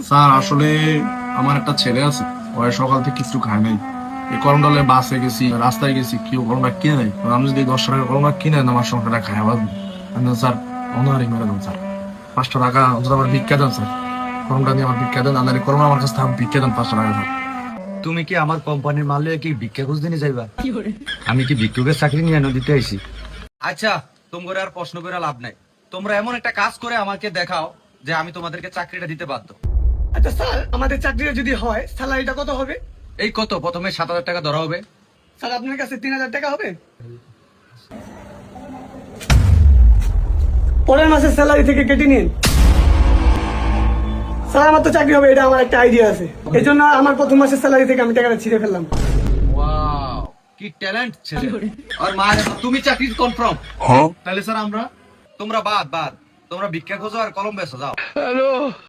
Sir আসলে আমার একটা ছেলে আছে, ওই সকাল থেকে কিছু খায় নাই। এই করমডালে বাসে গেছি, রাস্তায় গেছি, কেউ করমটা কিনে নাই। আমি যদি 10 টাকা করমটা কিনে নেন, আমার সংসারটা খায় বাঁচবো। স্যার অনাহারি মেরে দেন স্যার, 5টা টাকা অন্তত আমার ভিক্ষা দেন স্যার। করমটা দিয়ে আমার ভিক্ষা দেন, আনারে করমা আমার কাছে থাম, ভিক্ষা দেন 5টা টাকা স্যার। তুমি কি আমার কোম্পানির মাল লইয়া কি ভিক্ষা খুঁজতে নিয়ে যাইবা? আমি কি ভিক্ষুকের চাকরি নিয়ে এনে দিতে আইছি? আচ্ছা, তোমরা আর প্রশ্ন করে লাভ নাই। তোমরা এমন একটা কাজ করে আমাকে দেখাও যে আমি তোমাদেরকে চাকরিটা দিতে বাধ্য। আচ্ছা স্যার, আমাদের চাকরিটা যদি হয় স্যালারিটা কত হবে? এই কত, প্রথমে 7,000 টাকা ধরা হবে। স্যার আপনার কাছে 3,000 টাকা হবে? পরের মাসের স্যালারি থেকে কেটে নিন। স্যার আমার তো চাকরি হবে, এটা আমার একটা আইডিয়া আছে। এই জন্য আমার প্রথম মাসের স্যালারি থেকে আমি টাকাটা ছিঁড়ে ফেললাম। ওয়াও, কি ট্যালেন্ট ছেলে। আর মা, তুমি চাকরি কনফার্ম? তাহলে স্যার আমরা তোমরা বাদ, তোমরা ভিক্ষা খোঁজো আর কলম বেচো, যাও।